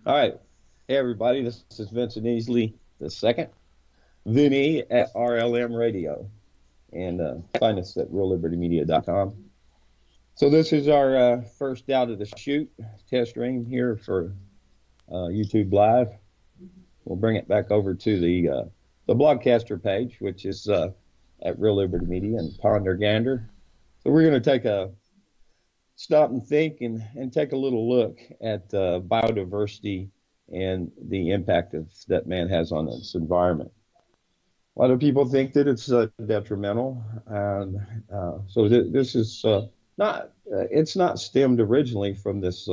All right. Hey, everybody. This is Vincent Easley the second, Vinny at RLM Radio, and find us at RealLibertyMedia.com. So this is our first out of the chute test stream here for YouTube Live. We'll bring it back over to the Blogcaster page, which is at Real Liberty Media and Ponder Gander. So we're going to take a stop and think and take a little look at biodiversity and the impact that man has on its environment. A lot of people think that it's detrimental, and so this is it's not stemmed originally from this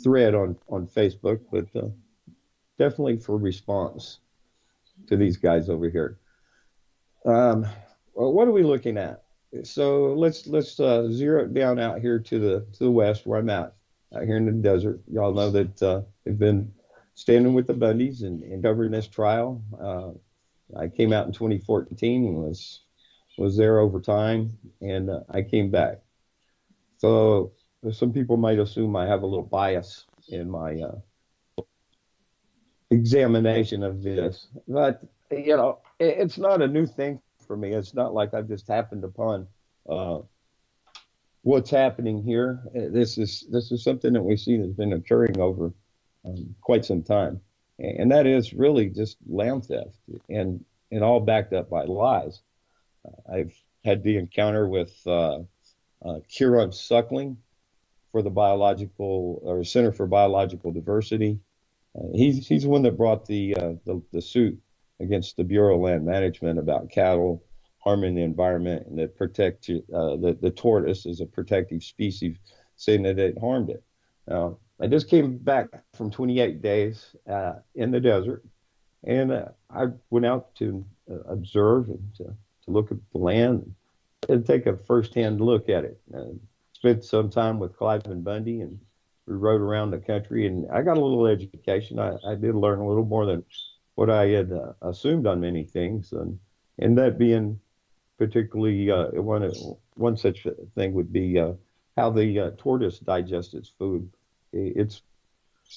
thread on Facebook, but definitely for response to these guys over here. Well, what are we looking at? So let's zero it down out here to the west where I'm at, out here in the desert. Y'all know that they've been standing with the Bundys and covering this trial. I came out in 2014 and was there over time, and I came back. So some people might assume I have a little bias in my examination of this, but you know, it's not a new thing for me. It's not like I've just happened upon what's happening here. This is something that we've seen has been occurring over quite some time, and that is really just land theft, and all backed up by lies. I've had the encounter with Kieran Suckling for the Center for Biological Diversity. He's the one that brought the suit against the Bureau of Land Management about cattle harming the environment, and that the tortoise is a protective species, saying that it harmed it. Now, I just came back from 28 days in the desert, and I went out to observe and to look at the land and take a first-hand look at it. Spent some time with Clive and Bundy, and we rode around the country, and I got a little education. I did learn a little more than what I had assumed on many things, and that being particularly one such thing would be how the tortoise digests its food. It's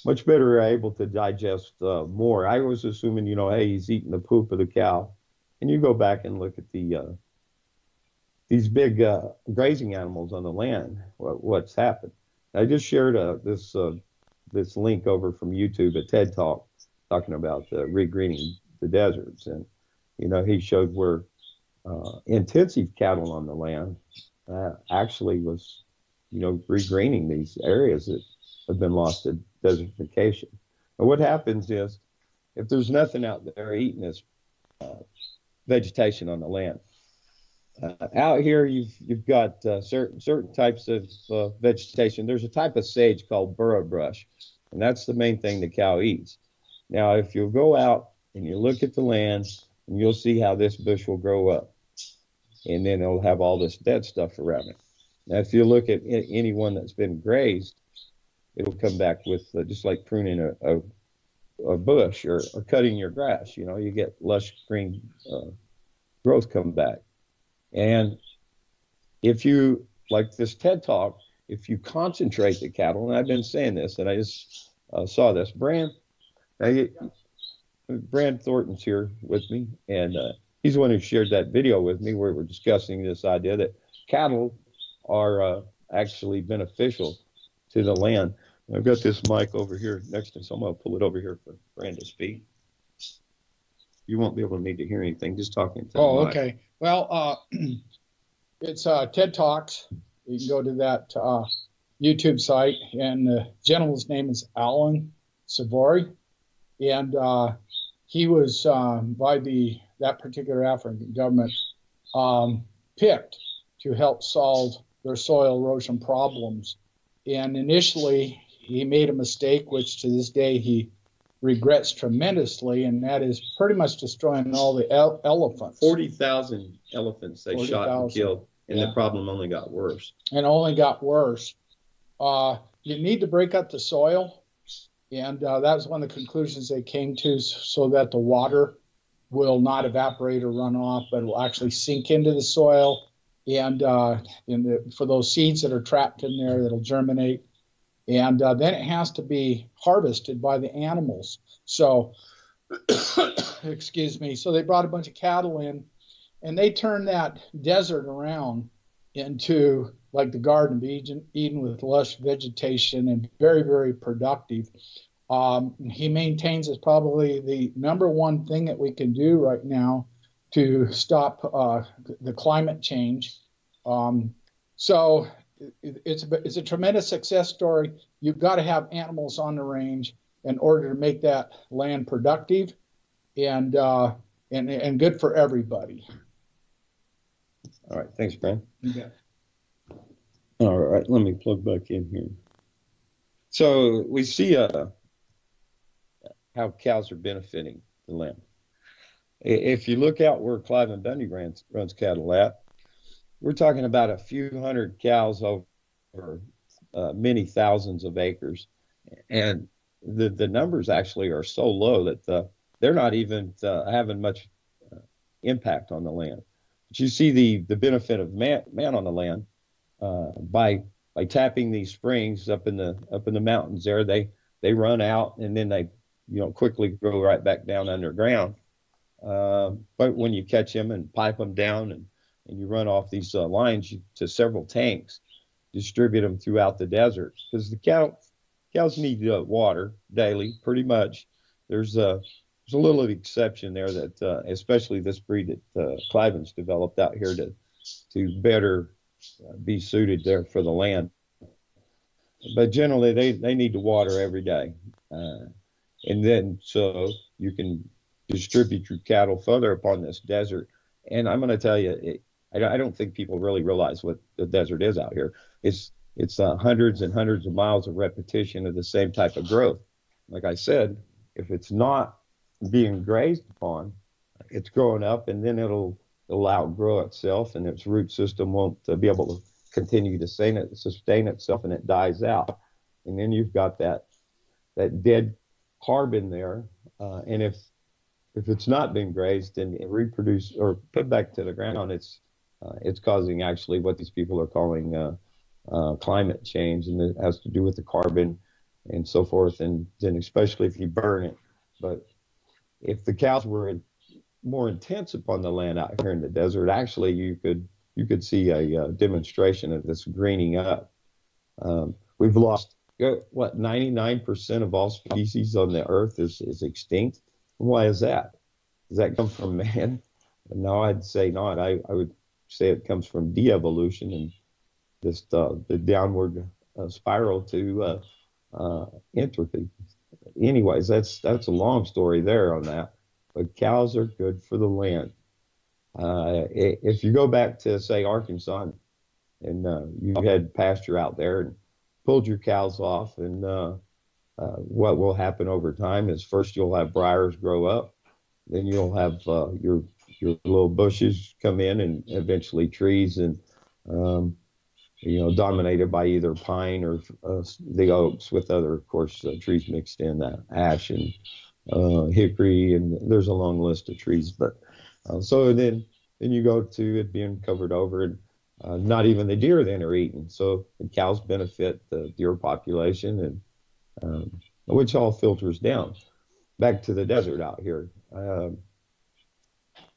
much better able to digest more. I was assuming, you know, hey, he's eating the poop of the cow, and you go back and look at these big grazing animals on the land. What's happened? I just shared this link over from YouTube, a TED Talk, talking about regreening the deserts, and you know, he showed where intensive cattle on the land actually was, you know, regreening these areas that have been lost to desertification. And what happens is, if there's nothing out there eating this vegetation on the land, out here you've got certain types of vegetation. There's a type of sage called burro brush, and that's the main thing the cow eats. Now, if you go out and you look at the land, and you'll see how this bush will grow up, and then it'll have all this dead stuff around it. Now, if you look at any one that's been grazed, it'll come back with just like pruning a bush or cutting your grass. You know, you get lush green growth come back. And if you, like this TED Talk, if you concentrate the cattle, and I've been saying this, and I just saw this, Brand Thornton's here with me, and he's the one who shared that video with me where we're discussing this idea that cattle are actually beneficial to the land. I've got this mic over here next to me, so I'm going to pull it over here for Brand to speak. You won't be able to need to hear anything, just talking to the mic. Okay. Well, it's TED Talks. You can go to that YouTube site, and the gentleman's name is Alan Savory, and he was by that particular African government picked to help solve their soil erosion problems. And initially, he made a mistake, which to this day he regrets tremendously, and that is pretty much destroying all the elephants. 40,000 elephants they shot and killed, and the problem only got worse. And only got worse. You need to break up the soil, and that was one of the conclusions they came to, so that the water will not evaporate or run off, but it will actually sink into the soil. And for those seeds that are trapped in there, that'll germinate. and then it has to be harvested by the animals. So, excuse me. So they brought a bunch of cattle in, and they turned that desert around into like the Garden of Eden with lush vegetation and very, very productive. He maintains it's probably the number one thing that we can do right now to stop the climate change. So it's a tremendous success story. You've got to have animals on the range in order to make that land productive and good for everybody. All right, thanks, Brian. Yeah. All right, let me plug back in here. So we see how cows are benefiting the land. If you look out where Clive and Bundy runs cattle at, we're talking about a few hundred cows over many thousands of acres. And the numbers actually are so low that they're not even having much impact on the land. But you see the benefit of man on the land by tapping these springs up in the mountains there. They run out and then they quickly grow right back down underground. But when you catch them and pipe them down and you run off these lines to several tanks, distribute them throughout the desert, because the cows need water daily, pretty much. There's a little exception there that especially this breed that Cliven's developed out here to better be suited there for the land. But generally, they need to water every day. And then so you can distribute your cattle further upon this desert. And I'm going to tell you, I don't think people really realize what the desert is out here. It's hundreds and hundreds of miles of repetition of the same type of growth. Like I said, if it's not being grazed upon, it's growing up and then it'll outgrow itself and its root system won't be able to continue to sustain itself and it dies out. And then you've got that dead carbon there. And if it's not being grazed and reproduced or put back to the ground, it's causing actually what these people are calling climate change, and it has to do with the carbon and so forth, and then especially if you burn it. But if the cows were more intense upon the land out here in the desert, actually you could see a demonstration of this greening up. We've lost 99% of all species on the earth is extinct. Why is that? Does that come from man? No, I'd say not. I would say it comes from de-evolution and just the downward spiral to entropy. Anyways, that's a long story there on that. But cows are good for the land. If you go back to, say, Arkansas, and you had pasture out there and pulled your cows off, and what will happen over time is first you'll have briars grow up, then you'll have your little bushes come in, and eventually trees, and dominated by either pine or the oaks with other, of course, trees mixed in, ash and hickory, and there's a long list of trees. But so then you go to it being covered over, and not even the deer then are eaten. So the cows benefit the deer population, and which all filters down back to the desert out here.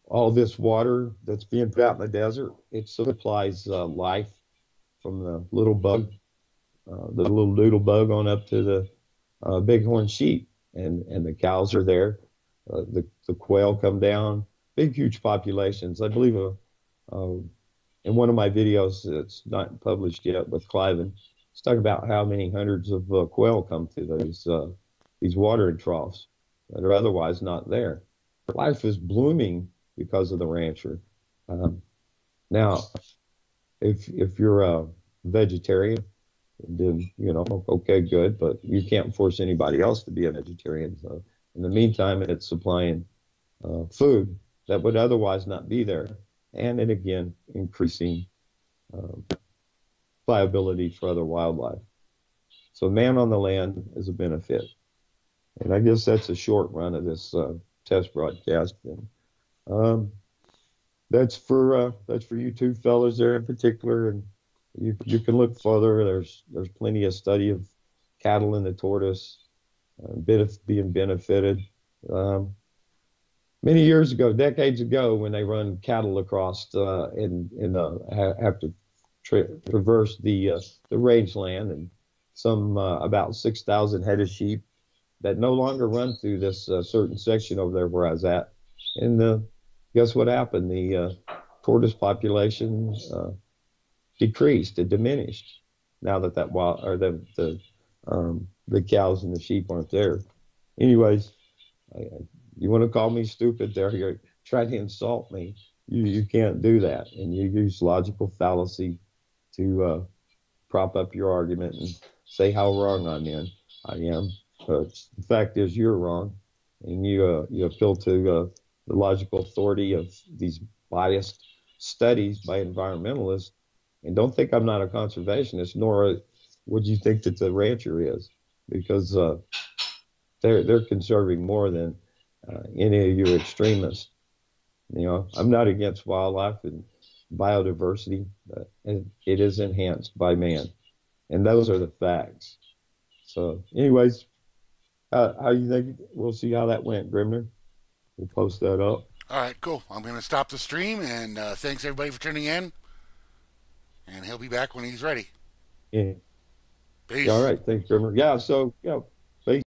All this water that's being put out in the desert, it supplies life from the little bug, the little doodle bug on up to the bighorn sheep, and the cows are there. The quail come down, big, huge populations. I believe in one of my videos that's not published yet with Cliven, it's talking about how many hundreds of quail come to these watering troughs that are otherwise not there. Life is blooming because of the rancher. Now, if you're a vegetarian, then okay, good, but you can't force anybody else to be a vegetarian. So in the meantime, it's supplying food that would otherwise not be there, and it again increasing viability for other wildlife. So man on the land is a benefit, and I guess that's a short run of this test broadcast. And that's for you two fellas there in particular, and you can look further. There's plenty of study of cattle and the tortoise being benefited. Many years ago, decades ago, when they run cattle across have to traverse the rangeland, and some about 6,000 head of sheep that no longer run through this certain section over there where I was at. And guess what happened? The tortoise population decreased, it diminished. Now that the cows and the sheep aren't there. Anyways, you want to call me stupid? There, you're trying to insult me. You can't do that, and you use logical fallacy to prop up your argument and say how wrong I am. The fact is, you're wrong, and you appeal to the logical authority of these biased studies by environmentalists. And don't think I'm not a conservationist, nor would you think that the rancher is, because they're conserving more than any of you extremists. You know, I'm not against wildlife and biodiversity, and it is enhanced by man, and those are the facts. So, anyways, how you think? We'll see how that went, Grimner. We'll post that up. All right, cool. I'm going to stop the stream, and thanks everybody for tuning in. And he'll be back when he's ready. Yeah. Peace. All right, thanks, Grimner. Yeah. So,